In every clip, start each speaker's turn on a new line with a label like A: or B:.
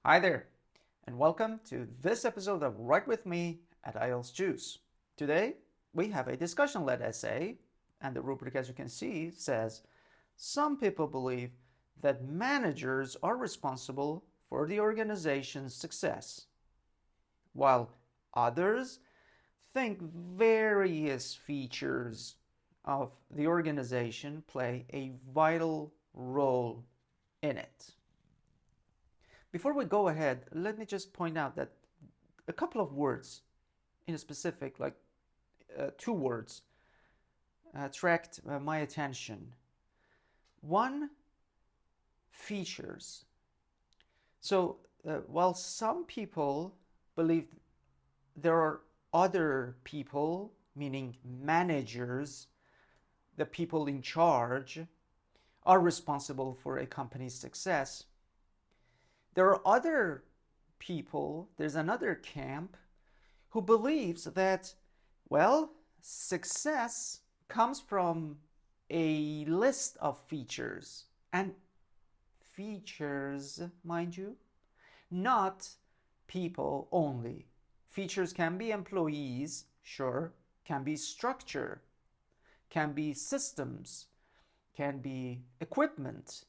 A: Hi there, and welcome to this episode of Write With Me at IELTS Juice. Today, we have a discussion-led essay, and the rubric, as you can see, says, some people believe that managers are responsible for the organization's success, while others think various features of the organization play a vital role in it. Before we go ahead, let me just point out that a couple of words in a specific, like two words, attract my attention. One, features. So while some people believe there are other people, meaning managers, the people in charge, are responsible for a company's success, there are other people, there's another camp who believes that, well, success comes from a list of features, and features, mind you, not people only. Features can be employees, sure, can be structure, can be systems, can be equipment.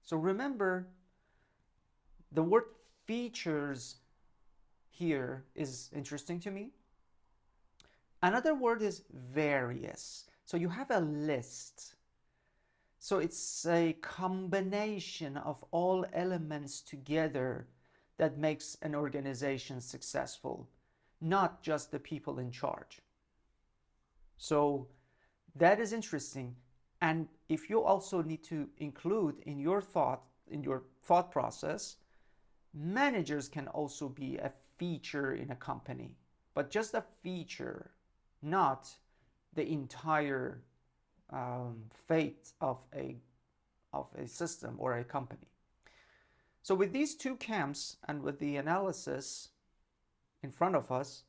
A: So remember, the word features here is interesting to me. Another word is various. So you have a list. So it's a combination of all elements together that makes an organization successful, not just the people in charge. So that is interesting. And if you also need to include in your thought process, managers can also be a feature in a company, but just a feature, not the entire fate of a system or a company. So with these two camps and with the analysis in front of us,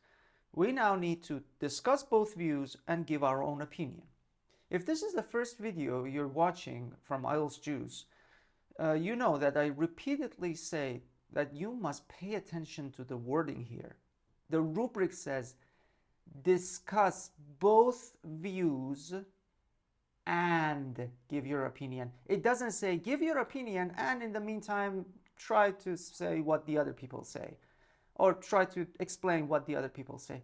A: we now need to discuss both views and give our own opinion. If this is the first video you're watching from IELTS Juice, you know that I repeatedly say that you must pay attention to the wording here. The rubric says, discuss both views and give your opinion. It doesn't say, give your opinion and in the meantime, try to say what the other people say, or try to explain what the other people say.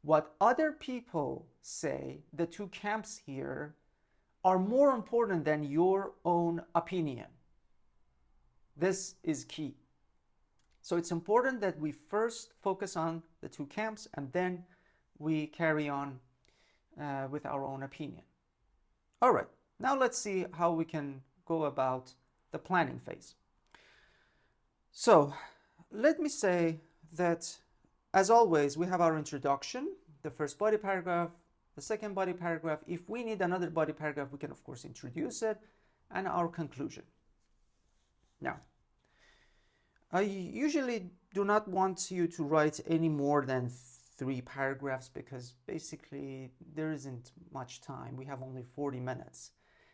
A: What other people say, the two camps here, are more important than your own opinion. This is key. So it's important that we first focus on the two camps and then we carry on with our own opinion. All right, now let's see how we can go about the planning phase. So let me say that, as always, we have our introduction, the first body paragraph, the second body paragraph. If we need another body paragraph, we can, of course, introduce it, and our conclusion. Now, I usually do not want you to write any more than 3 paragraphs because basically there isn't much time. We have only 40 minutes.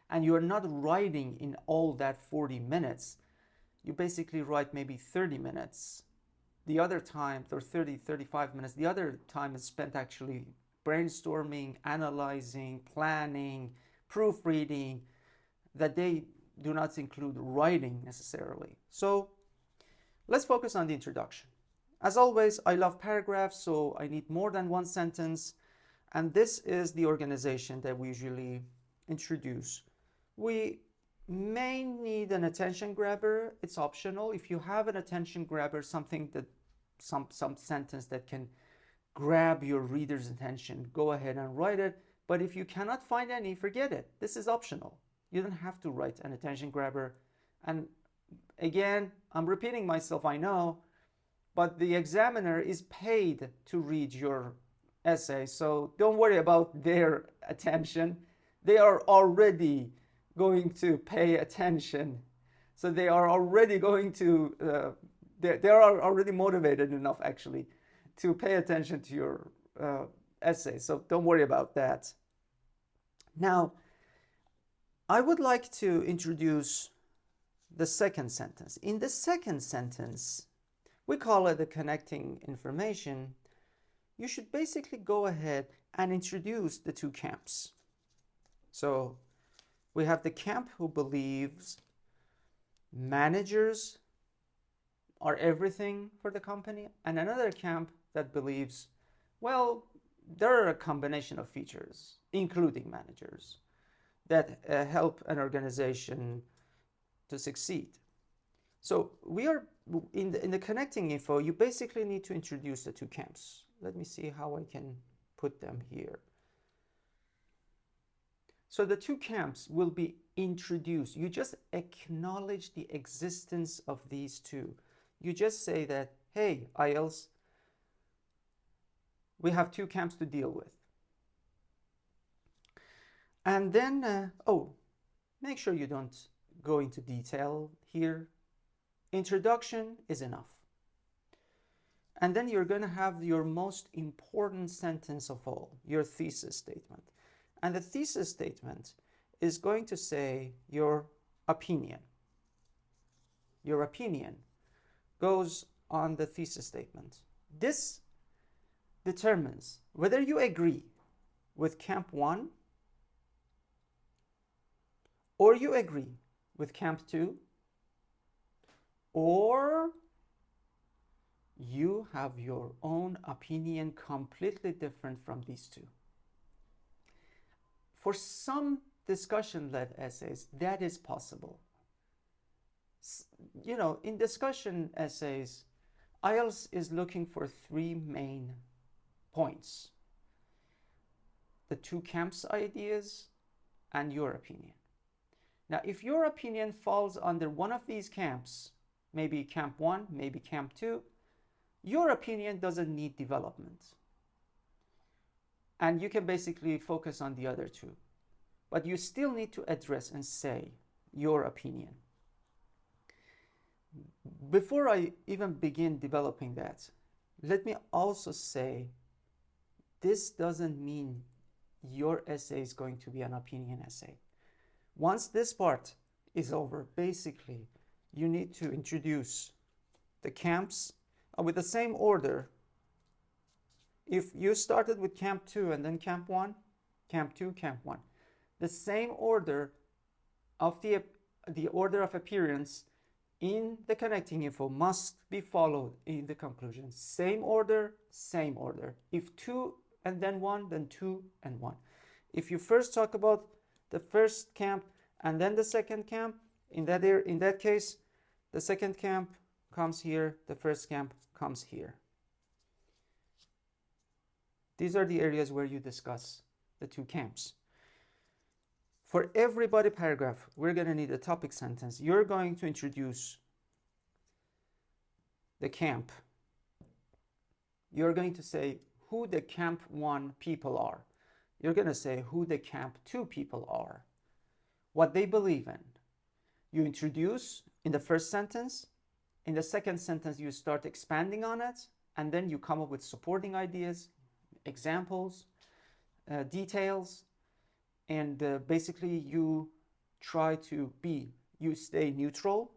A: And you're not writing in all that 40 minutes. You basically write maybe 30 minutes. The other time, or 30, 35 minutes, the other time is spent actually brainstorming, analyzing, planning, proofreading, that they do not include writing necessarily. So let's focus on the introduction. As always, I love paragraphs, so I need more than one sentence. And this is the organization that we usually introduce. We may need an attention grabber. It's optional. If you have an attention grabber, something that some sentence that can grab your reader's attention, go ahead and write it. But if you cannot find any, forget it. This is optional. You don't have to write an attention grabber. And again, I'm repeating myself, I know, but the examiner is paid to read your essay, so don't worry about their attention. They are already going to pay attention. So they are already going to, they are already motivated enough actually to pay attention to your essay. So don't worry about that. Now, I would like to introduce the second sentence. In the second sentence, we call it the connecting information. You should basically go ahead and introduce the two camps. So we have the camp who believes managers are everything for the company, and another camp that believes, well, there are a combination of features, including managers, that help an organization to succeed. So we are in the connecting info, you basically need to introduce the two camps. Let me see how I can put them here. So the two camps will be introduced. You just acknowledge the existence of these two. You just say that, hey, IELTS, we have two camps to deal with. And then, make sure you don't go into detail here. Introduction is enough. And then you're going to have your most important sentence of all, your thesis statement. And the thesis statement is going to say your opinion. Your opinion goes on the thesis statement. This determines whether you agree with Camp 1 or you agree with Camp 2, or you have your own opinion completely different from these two. For some discussion-led essays, that is possible. You know, in discussion essays, IELTS is looking for three main points: the two camps' ideas and your opinion. Now, if your opinion falls under one of these camps, maybe Camp 1, maybe Camp 2, your opinion doesn't need development. And you can basically focus on the other two. But you still need to address and say your opinion. Before I even begin developing that, let me also say this doesn't mean your essay is going to be an opinion essay. Once this part is over, basically, you need to introduce the camps with the same order. If you started with Camp 2 and then Camp 1, Camp 2, Camp 1, the same order of the order of appearance in the connecting info must be followed in the conclusion. Same order, same order. If 2 and then 1, then 2 and 1. If you first talk about the first camp and then the second camp, in that case, the second camp comes here, the first camp comes here. These are the areas where you discuss the two camps. For every body paragraph, we're going to need a topic sentence. You're going to introduce the camp. You're going to say who the Camp 1 people are. You're going to say who the Camp 2 people are, what they believe in. You introduce in the first sentence. In the second sentence, you start expanding on it, and then you come up with supporting ideas, examples, details, and basically you try to you stay neutral,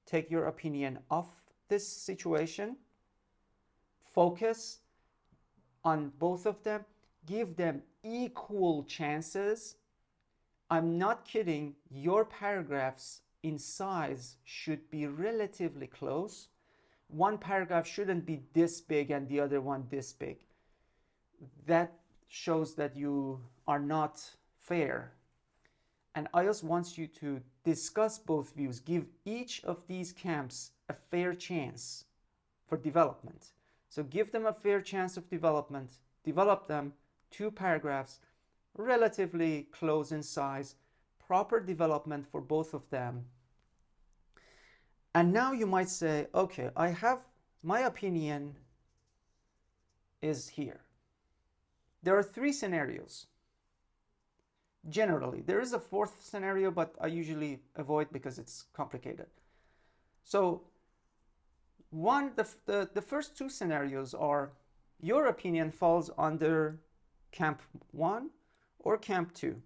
A: take your opinion off this situation, focus on both of them, give them equal chances. I'm not kidding, your paragraphs in size should be relatively close. One paragraph shouldn't be this big and the other one this big. That shows that you are not fair. And IELTS wants you to discuss both views, give each of these camps a fair chance for development. So give them a fair chance of development, develop them, two paragraphs, relatively close in size, proper development for both of them. And now you might say, okay, I have my opinion is here. There are three scenarios. Generally, there is a fourth scenario, but I usually avoid because it's complicated. So the first two scenarios are your opinion falls under Camp 1 or Camp 2.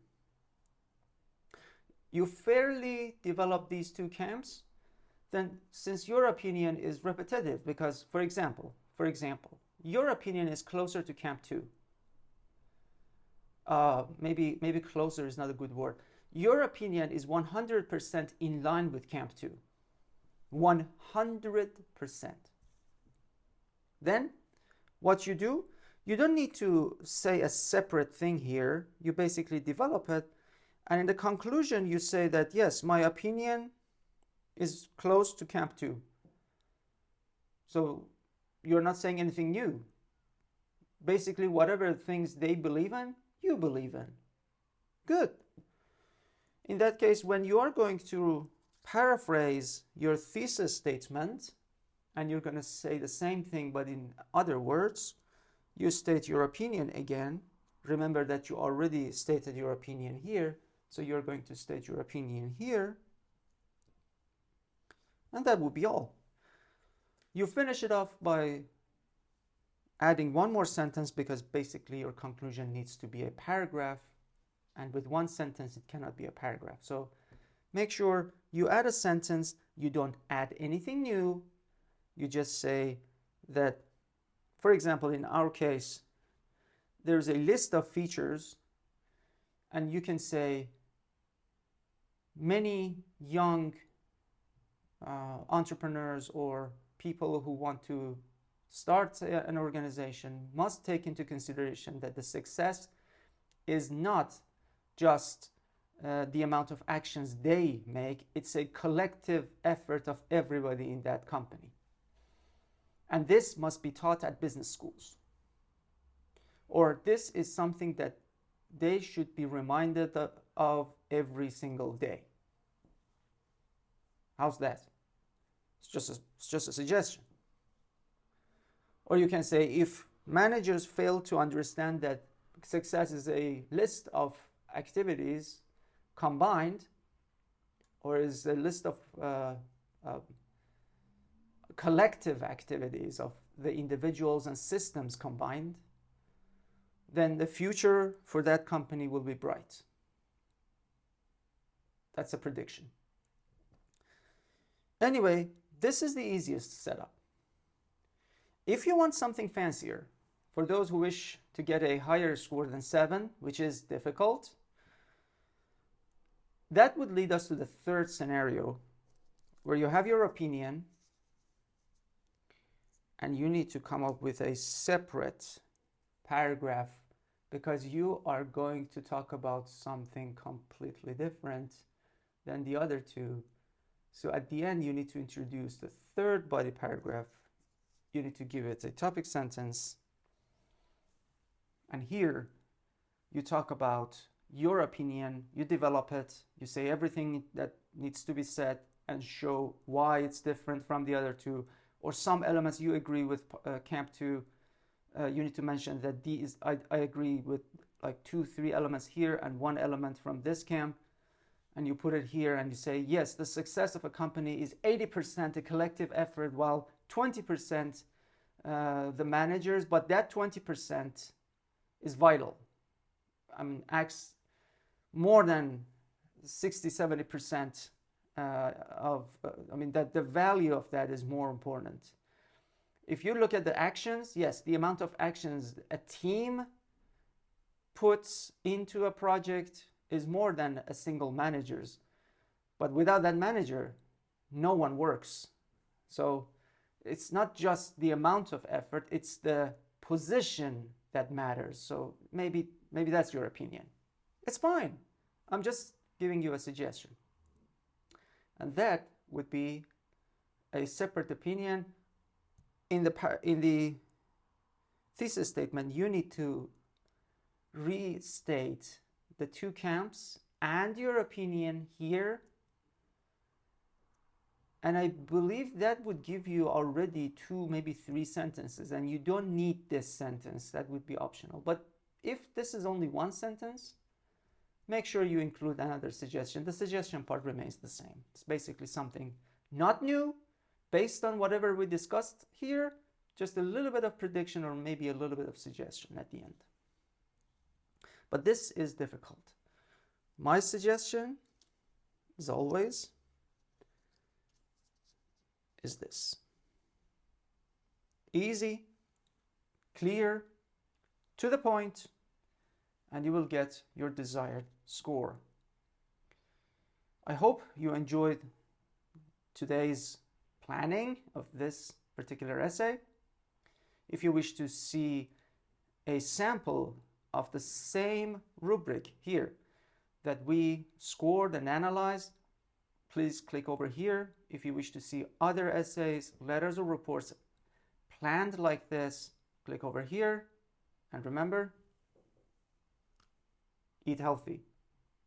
A: you fairly develop these two camps, then since your opinion is repetitive, because for example, your opinion is closer to camp 2. Maybe closer is not a good word. Your opinion is 100% in line with camp 2. 100%. Then what you do, you don't need to say a separate thing here. You basically develop it, and in the conclusion you say that yes, my opinion is close to camp 2. So you're not saying anything new. Basically whatever things they believe in, you believe in. Good. In that case, when you are going to paraphrase your thesis statement, and you're going to say the same thing but in other words, you state your opinion again. Remember that you already stated your opinion here, so you're going to state your opinion here, and that would be all. You finish it off by adding one more sentence, because basically your conclusion needs to be a paragraph, and with one sentence it cannot be a paragraph. So make sure you add a sentence. You don't add anything new. You just say that, for example, in our case, there's a list of features, and you can say many young entrepreneurs or people who want to start an organization must take into consideration that the success is not just the amount of actions they make. It's a collective effort of everybody in that company. And this must be taught at business schools. Or this is something that they should be reminded of every single day. How's that? It's just a suggestion. Or you can say, if managers fail to understand that success is a list of activities combined, or is a list of collective activities of the individuals and systems combined, then the future for that company will be bright. That's a prediction. Anyway, this is the easiest setup. If you want something fancier, for those who wish to get a higher score than 7, which is difficult, that would lead us to the third scenario, where you have your opinion and you need to come up with a separate paragraph, because you are going to talk about something completely different than the other two. So at the end, you need to introduce the third body paragraph. You need to give it a topic sentence. And here you talk about your opinion, you develop it, you say everything that needs to be said and show why it's different from the other two, or some elements you agree with camp 2. You need to mention that I agree with like 2-3 elements here and 1 element from this camp, and you put it here and you say, yes, the success of a company is 80% a collective effort, while 20% the managers, but that 20% is vital. I mean, acts more than 60-70% that the value of that is more important. If you look at the actions, yes, the amount of actions a team puts into a project is more than a single manager's. But without that manager, no one works. So it's not just the amount of effort, it's the position that matters. So maybe that's your opinion. It's fine. I'm just giving you a suggestion. And that would be a separate opinion. In the thesis statement, you need to restate the 2 camps and your opinion here. And I believe that would give you already 2, maybe 3 sentences, and you don't need this sentence. That would be optional. But if this is only 1 sentence, make sure you include another suggestion. The suggestion part remains the same. It's basically something not new, based on whatever we discussed here, just a little bit of prediction or maybe a little bit of suggestion at the end. But this is difficult. My suggestion, as always, is this. Easy, clear, to the point, and you will get your desired score. I hope you enjoyed today's planning of this particular essay. If you wish to see a sample of the same rubric here that we scored and analyzed, please click over here. If you wish to see other essays, letters, or reports planned like this, click over here. And remember, eat healthy.